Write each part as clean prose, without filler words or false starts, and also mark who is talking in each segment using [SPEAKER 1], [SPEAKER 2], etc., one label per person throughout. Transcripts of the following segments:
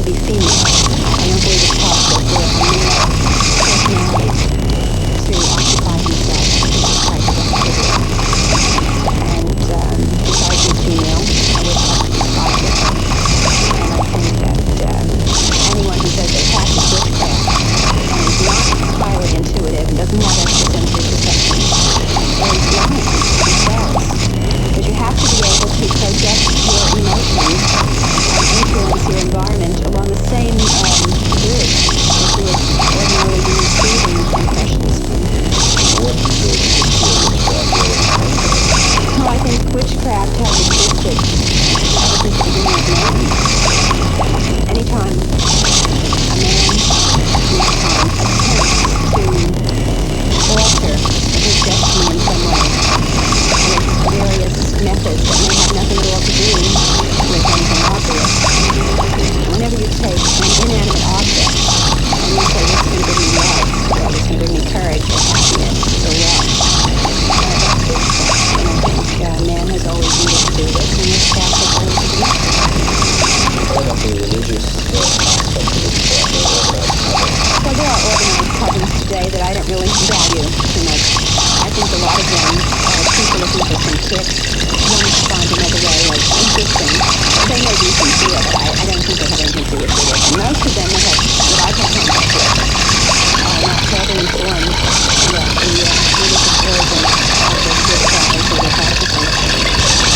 [SPEAKER 1] be female. I don't believe it's possible for a male personality to occupy himself with this type of activity. And besides being female, I would like to be psychic. And I think that anyone who says they practice witchcraft and is not highly intuitive and doesn't have extrasensory perception is lying to themselves. Because you have to be able to project your emotions and influence your environment along the same grid as you would ordinarily be receiving impressions from. Well, I think witchcraft has existed ever since the beginning of man. Anytime a man attempts to alter his destiny in some way with various methods that may have nothing at all to do with anything obvious. Whenever you take an inanimate object and you say this can bring me love, or this can bring me courage or happiness or love, that's witchcraft. And I think man has always needed to do this, and witchcraft has always existed.
[SPEAKER 2] What about the religious aspect of witchcraft or organized coven?
[SPEAKER 1] Well, there are organized covens today that I don't really value too much. I think a lot of them are people looking for some kicks, wanting to find another way of existing. They may be sincere, but I don't think they have anything to do with religion. Most of them that I've had contact with are not totally informed about the religious origin of the witchcraft or the practices.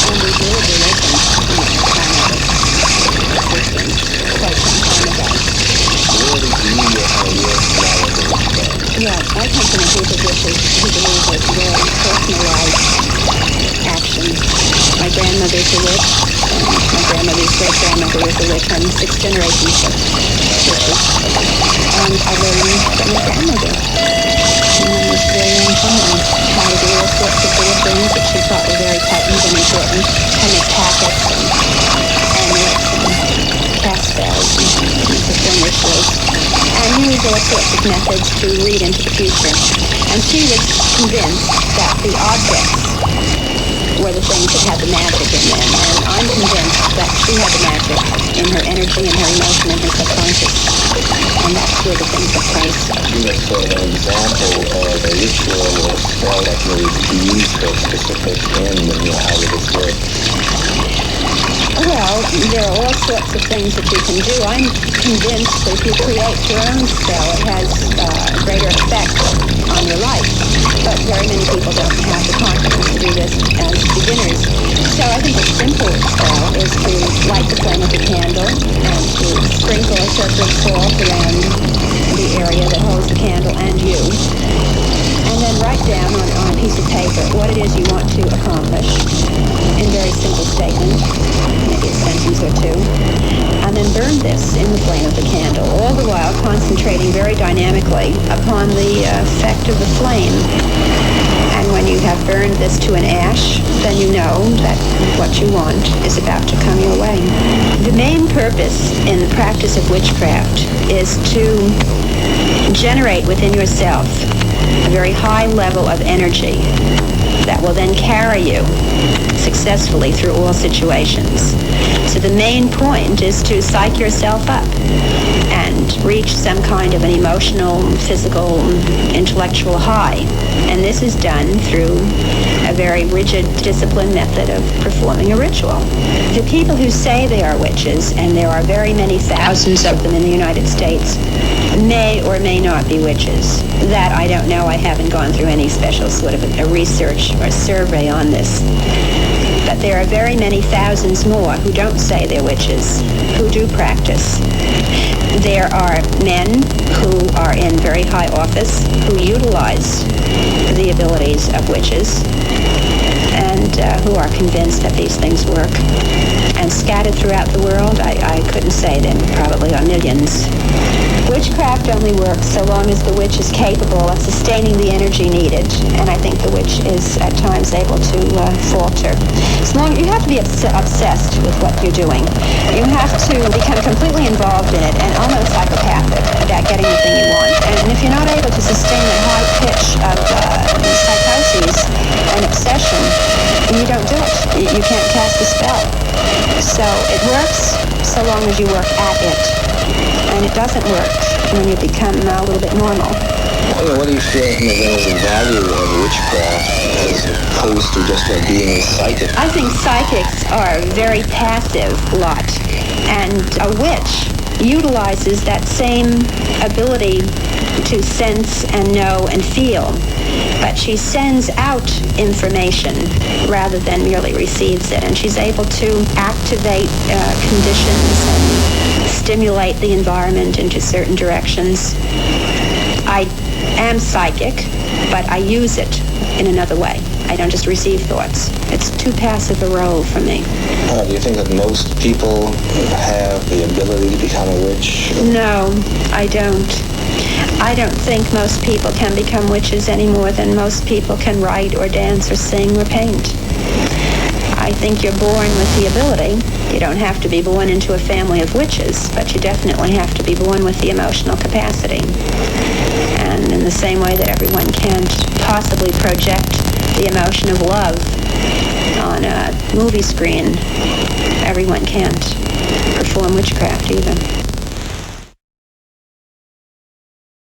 [SPEAKER 1] And we did a religion in the time of its existence quite some time ago.
[SPEAKER 2] Where did you get your knowledge of witchcraft?
[SPEAKER 1] Yeah, I come from a group of witches who believe it's very personalized action. My grandmother's a witch, and my grandmother's great-grandmother was a witch. I'm 6 generations of witches. And I learned from my grandmother. And it was very important how to do all sorts of little things that she thought were very potent and important. How to make packets and amulets and cast spells and perform rituals. And use all sorts of methods to read into the future. And she was convinced that the objects were the things that had the magic in them. And I'm convinced that she had the magic in her energy and her emotion and her subconscious. And that's where the thing took place.
[SPEAKER 2] Give us an example of a ritual or spell that you use for a specific end and how would this work?
[SPEAKER 1] Well, there are all sorts of things that you can do. I'm convinced that if you create your own spell, it has a greater effect on your life. But very many people don't have the confidence to do this as beginners. So I think a simple spell is to light the flame of the candle and to sprinkle a sacred salt around the area that holds the candle and you. And then write down on a piece of paper what it is you want to accomplish in very simple statements, maybe a sentence or two, and then burn this in the flame of the candle, all the while concentrating very dynamically upon the effect of the flame. And when you have burned this to an ash, then you know that what you want is about to come your way. The main purpose in the practice of witchcraft is to generate within yourself a very high level of energy that will then carry you successfully through all situations. So the main point is to psych yourself up and reach some kind of an emotional, physical, intellectual high. And this is done through a very rigid, disciplined method of performing a ritual. The people who say they are witches, and there are very many thousands of them in the United States, may or may not be witches. That I don't know. I haven't gone through any special sort of a research or survey on this. But there are very many thousands more who don't say they're witches, who do practice. There are men who are in very high office who utilize the abilities of witches and who are convinced that these things work. And scattered throughout the world, I couldn't say them, probably are millions. Witchcraft only works so long as the witch is capable of sustaining the energy needed, and I think the witch is at times able to falter. You have to be obsessed with what you're doing. You have to become completely involved in it and almost psychopathic about getting the thing you want. And if you're not able to sustain that high pitch of psychoses and obsession, you don't do it. You can't cast a spell. So it works so long as you work at it. And it doesn't work when you become a little bit normal.
[SPEAKER 2] What do you feel is the value of witchcraft as opposed to just being psychic?
[SPEAKER 1] I think psychics are a very passive lot, and a witch utilizes that same ability to sense and know and feel, but she sends out information rather than merely receives it, and she's able to activate conditions and stimulate the environment into certain directions. I am psychic, but I use it in another way. I don't just receive thoughts. It's too passive a role for me.
[SPEAKER 2] Do you think that most people have the ability to become a witch?
[SPEAKER 1] No, I don't. I don't think most people can become witches any more than most people can write or dance or sing or paint. I think you're born with the ability. You don't have to be born into a family of witches, but you definitely have to be born with the emotional capacity. And in the same way that everyone can't possibly project the emotion of love on a movie screen, everyone can't perform witchcraft either.